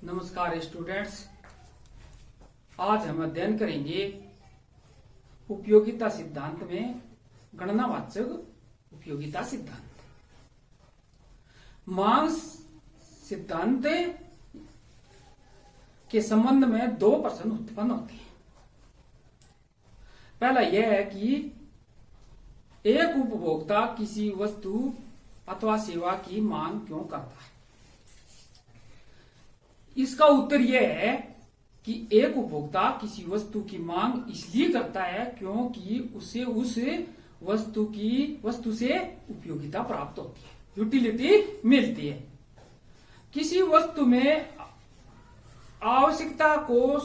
नमस्कार स्टूडेंट्स, आज हम अध्ययन करेंगे उपयोगिता सिद्धांत में गणनावाचक उपयोगिता सिद्धांत। मांग सिद्धांत के संबंध में दो प्रश्न उत्पन्न होते हैं। पहला यह है कि एक उपभोक्ता किसी वस्तु अथवा सेवा की मांग क्यों करता है। इसका उत्तर यह है कि एक उपभोक्ता किसी वस्तु की मांग इसलिए करता है क्योंकि उसे उस वस्तु से उपयोगिता प्राप्त होती है, यूटिलिटी मिलती है। किसी वस्तु में आवश्यकता को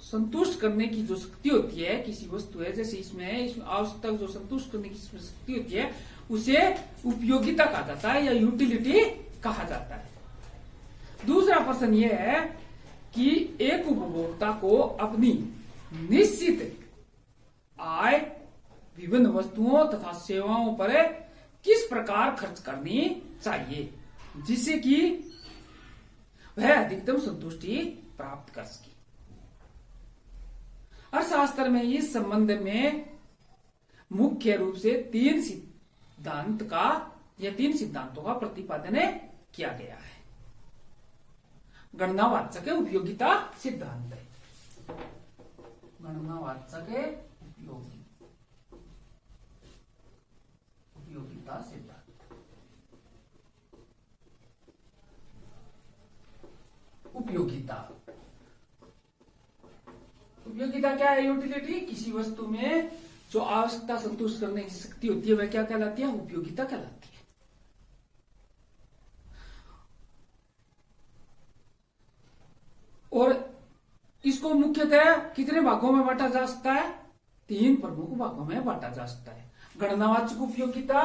संतुष्ट करने की जो शक्ति होती है, किसी वस्तु है जैसे इसमें आवश्यकता को जो संतुष्ट करने की शक्ति होती है उसे उपयोगिता कहा जाता है या यूटिलिटी कहा जाता है। दूसरा प्रश्न यह है कि एक उपभोक्ता को अपनी निश्चित आय विभिन्न वस्तुओं तथा सेवाओं पर किस प्रकार खर्च करनी चाहिए जिससे कि वह अधिकतम संतुष्टि प्राप्त कर सके। अर्थशास्त्र में इस संबंध में मुख्य रूप से तीन सिद्धांतों का प्रतिपादन किया गया है। गणनावाचक उपयोगिता सिद्धांत, गणनावाचक उपयोगिता सिद्धांत। उपयोगिता क्या है? यूटिलिटी। किसी वस्तु में जो आवश्यकता संतुष्ट करने की शक्ति होती है वह क्या कहलाती है? उपयोगिता कहलाती है। और इसको मुख्यतः कितने भागों में बांटा जा सकता है? तीन प्रमुख भागों में बांटा जा सकता है। गणनावाचक उपयोगिता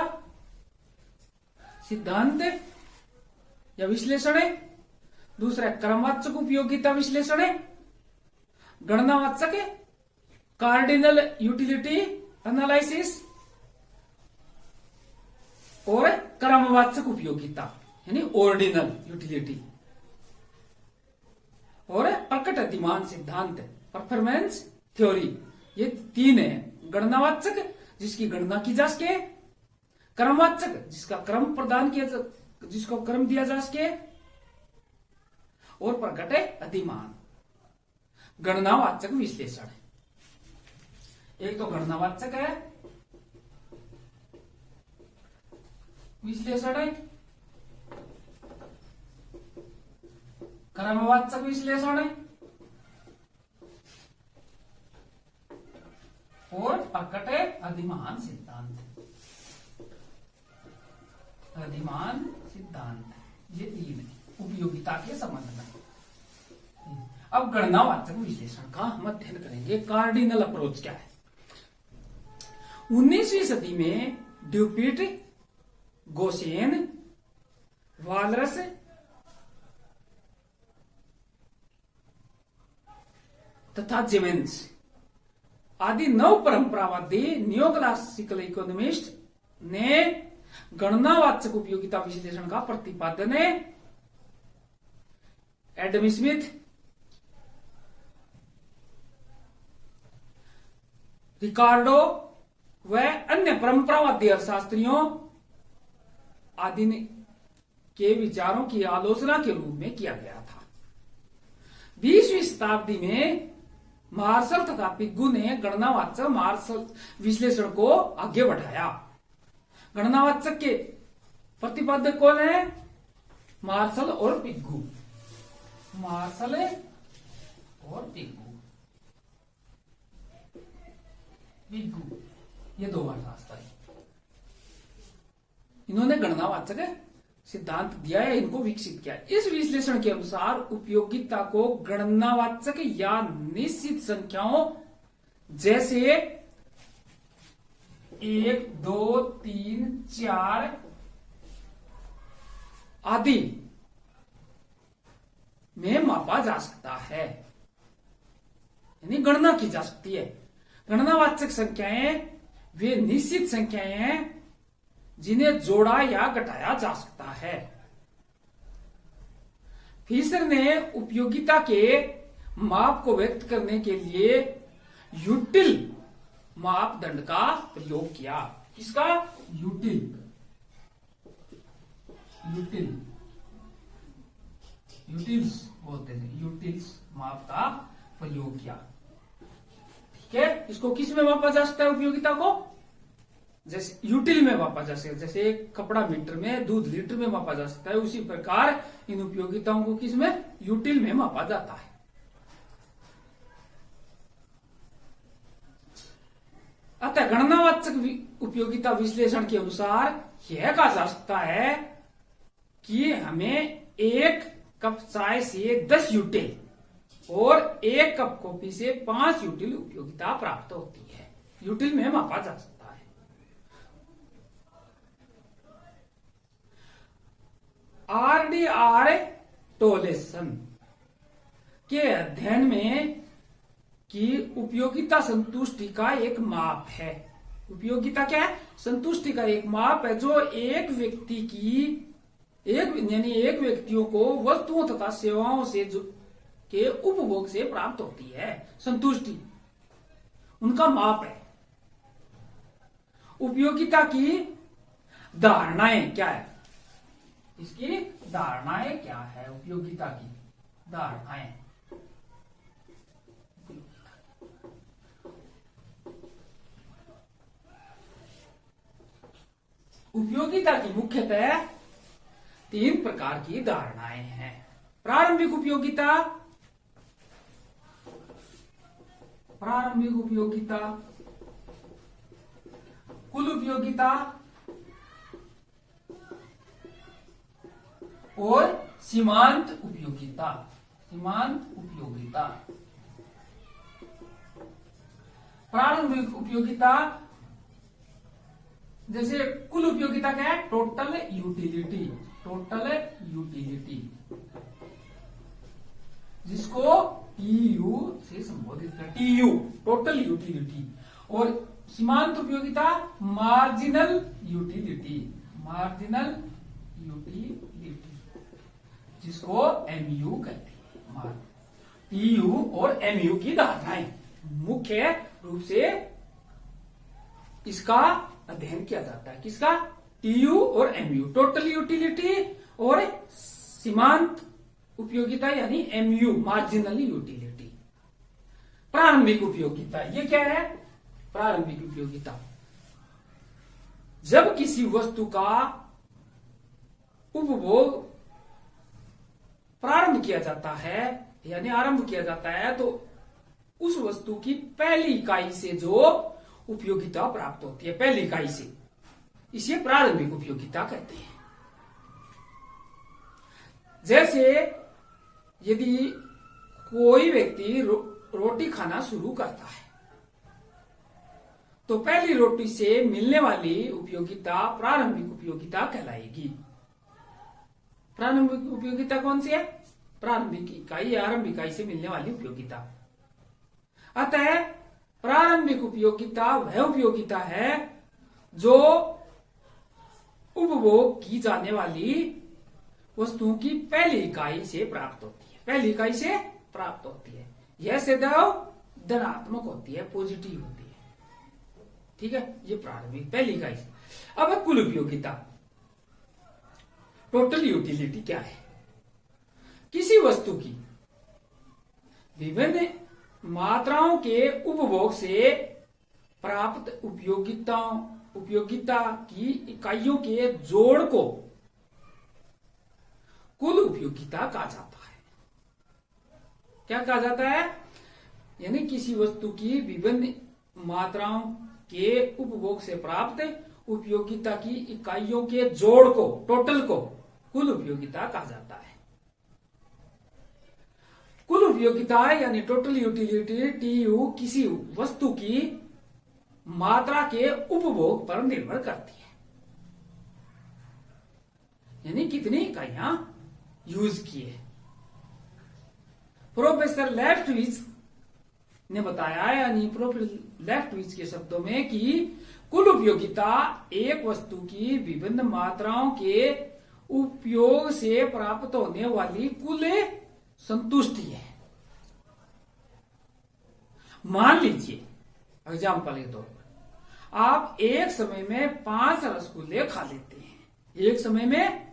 सिद्धांत या विश्लेषण, दूसरा क्रमवाचक उपयोगिता विश्लेषण, गणनावाचक कार्डिनल यूटिलिटी एनालिसिस और क्रमवाचक उपयोगिता यानी ऑर्डिनल यूटिलिटी और प्रकट अधिमान सिद्धांत परफॉर्मेंस थ्योरी। ये तीन है। गणनावाचक जिसकी गणना की जा सके, क्रमवाचक जिसका क्रम प्रदान किया जिसको क्रम दिया जा सके, और प्रकट अधिमान गणनावाचक विश्लेषण। एक तो गणनावाचक है विश्लेषण है, क्रमवाचक विश्लेषण है और प्रकट अधिमान सिद्धांत। अधिमान सिद्धांत ये तीन है उपयोगिता के संबंध में। अब गणनावाचक विश्लेषण का हम अध्ययन करेंगे। कार्डिनल अप्रोच क्या है? 19वीं सदी में ड्यूपिट, गोसेन, वालरस तथा जेमेंस आदि नव परंपरावादी न्यो क्लासिकल इकोनॉमिस्ट ने गणनावाचक उपयोगिता विश्लेषण का प्रतिपादन एडम स्मिथ, रिकार्डो व अन्य परंपरावादी अर्थशास्त्रियों आदि के विचारों की आलोचना के रूप में किया गया था। 20वीं शताब्दी में मार्शल तथा पिग्गू ने गणनावाचक विश्लेषण को आगे बढ़ाया। गणनावाचक के प्रतिपादक कौन है? मार्शल और पिग्गू। मार्शल और पिग्गू ये दो अर्थशास्त्री, इन्होंने गणनावाचक सिद्धांत दिया है, इनको विकसित किया। इस विश्लेषण के अनुसार उपयोगिता को गणनावाचक या निश्चित संख्याओं जैसे 1, 2, 3, 4 आदि में मापा जा सकता है, यानी गणना की जा सकती है। गणनावाचक संख्याएं वे निश्चित संख्याएं हैं जिन्हें जोड़ा या घटाया जा सकता है। फिशर ने उपयोगिता के माप को व्यक्त करने के लिए यूटिल मापदंड का प्रयोग किया। किसका? यूटिल यूटिल्स बोलते हैं, यूटिल्स माप का प्रयोग किया। ठीक है, इसको किस में मापा जा सकता है? उपयोगिता को जैसे यूटिल में मापा जा सकता है, जैसे कपड़ा मीटर में, दूध लीटर में मापा जा सकता है, उसी प्रकार इन उपयोगिताओं को किस में? यूटिल में मापा जाता है। अतः गणनावाचक उपयोगिता विश्लेषण के अनुसार यह कहा जा सकता है कि हमें 1 कप चाय से 10 यूटिल और 1 कप कॉफी से 5 यूटिल उपयोगिता प्राप्त होती है। यूटिल में मापा जा सकता है। आरडीआर टोलेसन के अध्ययन में कि उपयोगिता संतुष्टि का एक माप है। उपयोगिता क्या है? संतुष्टि का एक माप है जो एक व्यक्ति की एक व्यक्तियों को वस्तुओं तथा सेवाओं से के उपभोग से प्राप्त होती है। संतुष्टि उनका माप है। उपयोगिता की धारणाएं क्या है? इसकी धारणाएं क्या है? उपयोगिता की धारणाएं। उपयोगिता की मुख्यतः 3 प्रकार की धारणाएं हैं। प्रारंभिक उपयोगिता, कुल उपयोगिता और सीमांत उपयोगिता। प्रारंभिक उपयोगिता जैसे कुल उपयोगिता क्या है? टोटल यूटिलिटी, जिसको टीयू से संबोधित करते हैं। TU total utility. और सीमांत उपयोगिता मार्जिनल यूटिलिटी, जिसको एमयू कहते हैं। टीयू और एमयू की धारणाएं मुख्य रूप से इसका अध्ययन किया जाता है। किसका? टीयू और एमयू, टोटल यूटिलिटी और सीमांत उपयोगिता यानी एमयू, मार्जिनल यूटिलिटी। प्रारंभिक उपयोगिता ये क्या है? प्रारंभिक उपयोगिता जब किसी वस्तु का उपभोग प्रारंभ किया जाता है यानी आरंभ किया जाता है तो उस वस्तु की पहली इकाई से जो उपयोगिता प्राप्त होती है, पहली इकाई से, इसे प्रारंभिक उपयोगिता कहते हैं। जैसे यदि कोई व्यक्ति रोटी खाना शुरू करता है तो पहली रोटी से मिलने वाली उपयोगिता प्रारंभिक उपयोगिता कहलाएगी। प्रारंभिक उपयोगिता कौन सी है? प्रारंभिक इकाई या आरंभिक इकाई से मिलने वाली उपयोगिता। अतः प्रारंभिक उपयोगिता वह उपयोगिता है जो उपभोग की जाने वाली वस्तुओं की पहली इकाई से प्राप्त होती है। पहली इकाई से प्राप्त होती है। यह सदैव धनात्मक होती है, पॉजिटिव होती है। ठीक है, ये प्रारंभिक पहली इकाई से। अब कुल उपयोगिता, टोटल यूटिलिटी क्या है? किसी वस्तु की विभिन्न मात्राओं के उपभोग से प्राप्त उपयोगिता की इकाइयों के जोड़ को कुल उपयोगिता कहा जाता है। क्या कहा जाता है? यानी किसी वस्तु की विभिन्न मात्राओं के उपभोग से प्राप्त उपयोगिता की इकाइयों के जोड़ को, टोटल को कुल उपयोगिता कहा जाता है। कुल उपयोगिता यानी टोटल यूटिलिटी टीयू किसी वस्तु की मात्रा के उपभोग पर निर्भर करती है। यानी कितनी इकाइयां यूज किए। प्रोफेसर लेफ्टविच ने बताया, यानी प्रोफेसर लेफ्टविच के शब्दों में, कि कुल उपयोगिता एक वस्तु की विभिन्न मात्राओं के उपयोग से प्राप्त होने वाली कुल संतुष्टि है। मान लीजिए एग्जाम्पल के तौर पर आप एक समय में 5 रसगुल्ले खा लेते हैं, एक समय में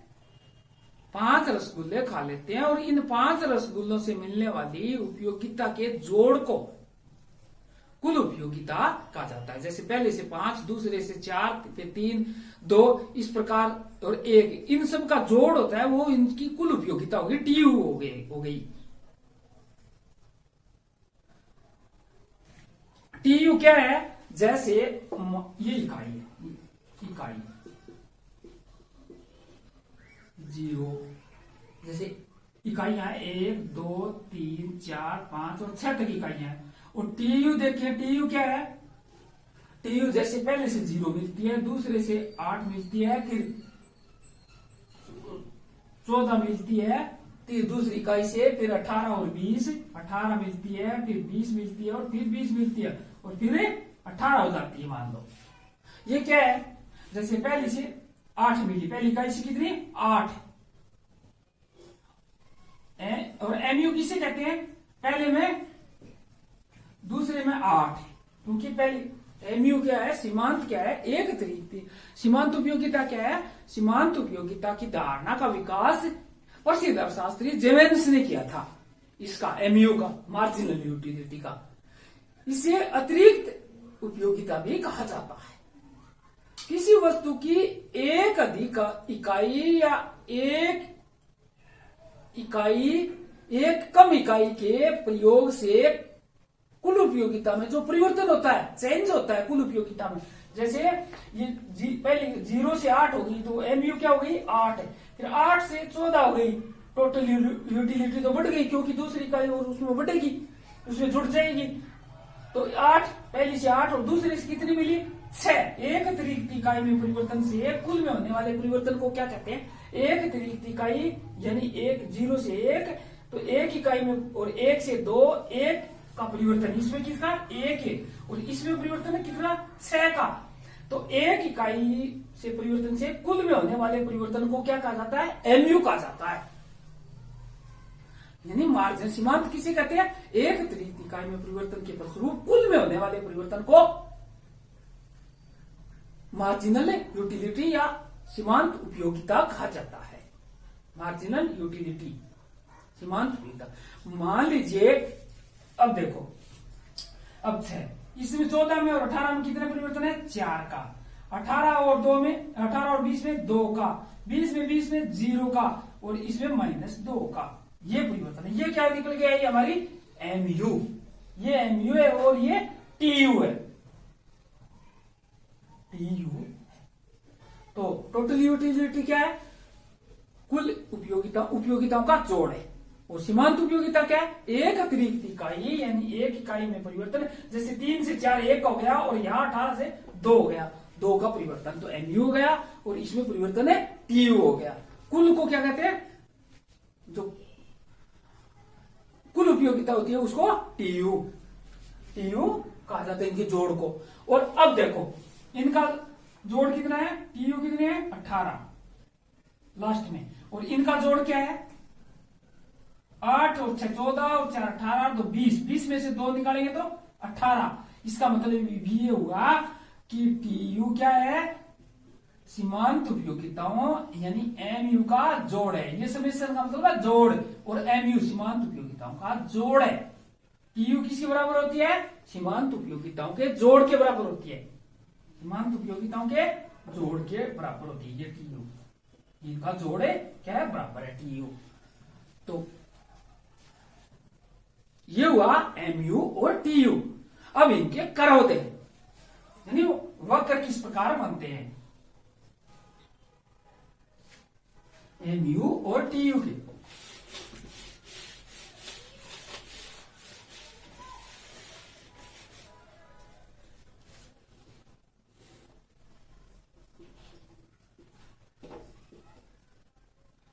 5 रसगुल्ले खा लेते हैं और इन 5 रसगुल्लों से मिलने वाली उपयोगिता के जोड़ को कुल उपयोगिता कहा जाता है। जैसे पहले से 5, दूसरे से 4, फिर 3, 2 इस प्रकार और 1, इन सब का जोड़ होता है, वो इनकी कुल उपयोगिता होगी, टीयू हो गई। टीयू क्या है? जैसे ये इकाई है, इकाई 0, जैसे इकाइयां 1, 2, 3, 4, 5 और 6 तक इकाइयां हैं। और टीयू देखिए, टीयू क्या है? टीयू जैसे पहले से 0 मिलती है, दूसरे से 8 मिलती है, फिर 14 मिलती है, फिर दूसरी इकाई से फिर 18 और 20, 18 मिलती है, फिर 20 मिलती है और फिर 20 मिलती है और फिर 18 हो जाती है। मान लो ये क्या है? जैसे पहले से 8 मिली, पहली इकाई से कितनी? 8। और एमयू किसे कहते हैं? पहले में दूसरे में 8, क्योंकि पहली एमयू क्या है? सीमांत क्या है? एक तरीके। सीमांत उपयोगिता क्या है? सीमांत उपयोगिता की धारणा का विकास प्रसिद्ध अर्थशास्त्री जेवेंस ने किया था, इसका एमयू का, मार्जिनल यूटिलिटी का। इसे अतिरिक्त उपयोगिता भी कहा जाता है। किसी वस्तु की एक अधिक इकाई या एक कम इकाई के प्रयोग से कुल उपयोगिता में जो परिवर्तन होता है, चेंज होता है कुल उपयोगिता में। जैसे ये पहले 0 से 8 होगी तो एमयू क्या हो गई? 8 है, फिर 8 से 14 हो गई, टोटल यूटिलिटी तो बढ़ गई, क्योंकि दूसरी इकाई और उसमें बढ़ेगी, उसमें जुड़ जाएगी। तो 8, पहली से 8 और दूसरे से कितनी मिली? 6। एक अतिरिक्त इकाई में परिवर्तन से कुल में होने वाले परिवर्तन को क्या कहते हैं? एक अतिरिक्त इकाई, यानी 0 से 1, तो एक इकाई में, और 1 से 2, 1 का परिवर्तन, इसमें किसका? 1 है, और इसमें परिवर्तन है कितना? 6 का। तो एक इकाई से परिवर्तन से कुल में होने वाले परिवर्तन को क्या कहा जाता है? एमयू कहा जाता है। यानी मार्जिन सीमांत किसे कहते हैं? एक अतिरिक्त इकाई में परिवर्तन के फलस्वरूप कुल में होने वाले परिवर्तन को मार्जिनल यूटिलिटी या सीमांत उपयोगिता कहा जाता है। मार्जिनल यूटिलिटी, सीमांत उपयोगिता। मान लीजिए अब देखो, अब 6, इसमें 14 में और 18 में कितने परिवर्तन है? 4 का। 18 और 2 में, 18 और 20 में 2 का, 20 में 0 का, और इसमें -2 का, ये परिवर्तन है। ये क्या निकल गया? ये हमारी एमयू, ये एमयू है और ये टीयू है, टीयू। तो टोटल यूटिलिटी क्या है? कुल उपयोगिताओं का जोड़ है। और सीमांत उपयोगिता क्या है? एक अतिरिक्त इकाई, यानी एक इकाई में परिवर्तन। जैसे 3 से 4 1 हो गया, और यहाँ 18 से 2 हो गया, 2 का परिवर्तन, तो एमयू हो गया, और इसमें परिवर्तन है टीयू हो गया। कुल को क्या कहते हैं? जो कुल उपयोगिता होती है उसको टीयू कहा जाता है, इनके जोड़ को। और अब देखो इनका जोड़ कितना है? टीयू कितने है? 18 लास्ट में, और इनका जोड़ क्या है? 8 और 6 14 और 4 18, तो 20 में से 2 निकालेंगे तो 18। इसका मतलब ये हुआ कि टीयू क्या है? सीमांत उपयोगिताओं, यानी एमयू का जोड़ है। ये समेशन का मतलब है जोड़, और एमयू सीमांत उपयोगिताओं का जोड़ है। टीयू किसके बराबर होती है? सीमांत उपयोगिताओं के जोड़ के बराबर होती है, सीमांत उपयोगिताओं के जोड़ के बराबर होती है ये टीयू। इनका जोड़ है क्या है? बराबर है टीयू। तो ये हुआ एमयू और टीयू। अब इनके कर होते हैं, यानी वक्र किस प्रकार बनते हैं? एमयू और टीयू के।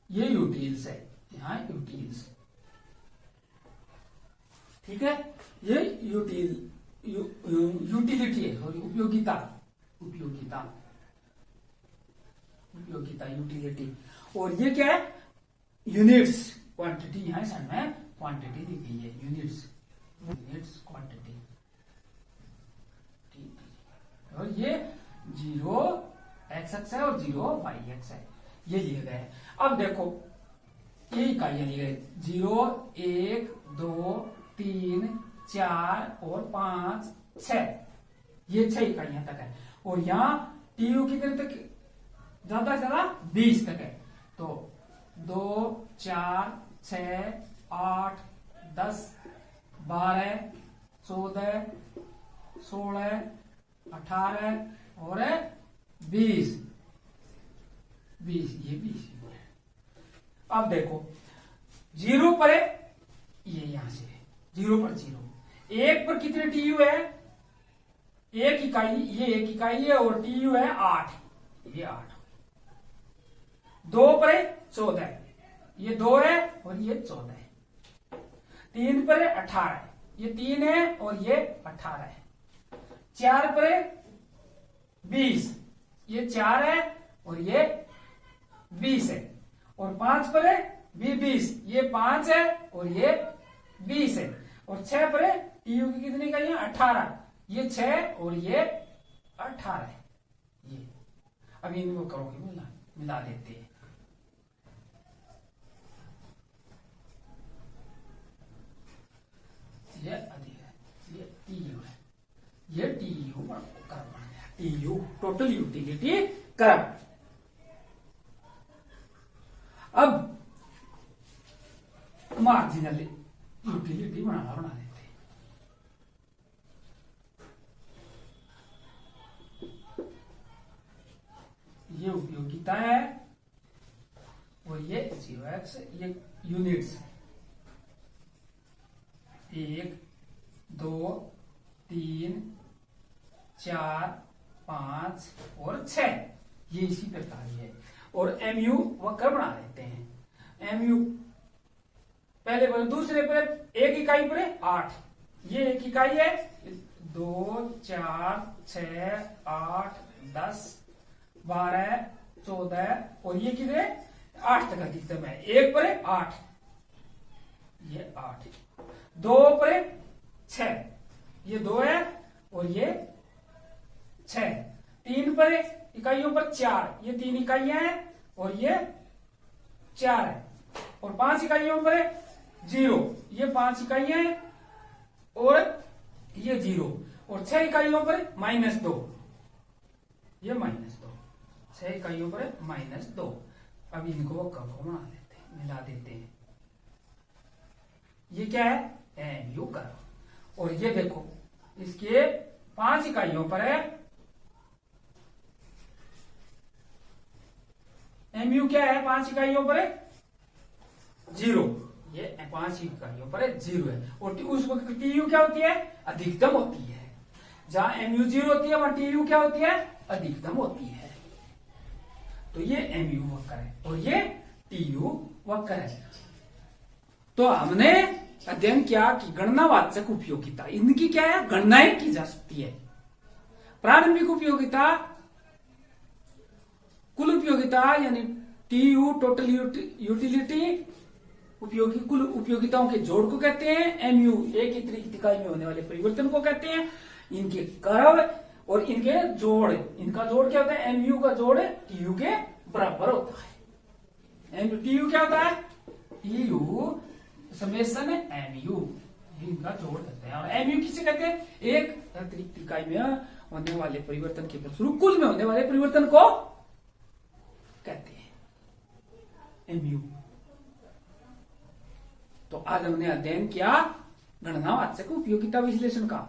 ये यूटिल्स है, यहां यूटिल्स, ठीक है। ये यूटिलिटी है और उपयोगिता यूटिलिटी। और ये क्या है, यूनिट्स, क्वांटिटी यहां सन में क्वांटिटी दी गई है, यूनिट्स, यूनिट्स क्वांटिटी, और ये 0 x है और 0 y है, ये लिए गए। अब देखो ये इकाइयां ली गई, 0, 1, 2, 3, 4 और 5, 6, ये 6 इकाइयां तक है। और यहाँ टीयू कितने तक, ज्यादा से ज्यादा 20 तक है। तो 2, 4, 6, 8, 10, 12, 14, 16, 18 और 20, ये 20 है। अब देखो 0 पर है, ये यहां से 0 पर 0, 1 पर कितने टीयू है, एक इकाई, ये एक इकाई है और टीयू है 8, ये 8। 2 पर है 14, ये 2 है और ये 14 है। 3 पर है 18, ये 3 है और ये 18 है। 4 पर है 20, ये 4 है और ये 20 है। और 5 पर है 20, ये 5 है और ये 20 है। और 6 पर है टीयू की कितनी इकाइयां, 18, ये 6 और ये 18 है। ये अभी इनको करोगे मिला देते हैं। ये अधिक है, ये टीयू है, ये TU curve, TU total utility curve. अब मार्जिनल यूटिलिटी बना देते हैं। ये उपयोगिता है और ये 0x, ये यूनिट्स है। 1, 2, 3, 4, 5 और 6, ये इसी प्रकार है। और MU वक्र बना देते हैं। MU पहले पर, दूसरे पर एक इकाई पर 8, ये एक इकाई है, 2, 4, 6, 8, 10, 12, 14 और ये कितने 8 तक अधिकतम है। 1 पर 8, ये 8, 2 पर 6, ये 2 है और ये 6। 3 पर इकाइयों पर 4, ये 3 इकाइयां हैं और ये 4 है। और 5 इकाइयों पर 0, ये 5 इकाइयां हैं और ये 0। और 6 इकाइयों पर -2, ये -2, 6 इकाइयों पर -2। अब इनको कब बना देते हैं, मिला देते हैं। ये क्या है, MU कर्व। और ये देखो इसके 5 इकाइयों पर है, MU क्या है, 5 इकाइयों पर 0, ये 5 इकाइयों पर 0 है। और उस वक्त TU क्या होती है, अधिकतम होती है। जहां MU 0 होती है वहां TU क्या होती है, अधिकतम होती है। तो ये MU वक्र है और ये TU वक्र है। तो हमने अध्ययन किया कि गणनावाचक उपयोगिता, इनकी क्या है, गणनाएं की जा सकती है। प्रारंभिक उपयोगिता, कुल उपयोगिता यानी TU टोटल यूटिलिटी, उपयोगी कुल उपयोगिताओं के जोड़ को कहते हैं। MU एक अतिरिक्त इकाई में होने वाले परिवर्तन को कहते हैं। इनके कर्व और इनके जोड़, इनका जोड़ क्या होता है, MU का जोड़ TU के बराबर होता है। TU क्या होता है, TU समेशन MU, इनका जोड़ करते हैं। और MU किसे कहते हैं, एक अतिरिक्त इकाई में होने वाले परिवर्तन के फलस्वरूप कुल में होने वाले परिवर्तन को कहते हैं MU। तो आज हमने अध्ययन किया गणनावाचक उपयोगिता विश्लेषण का।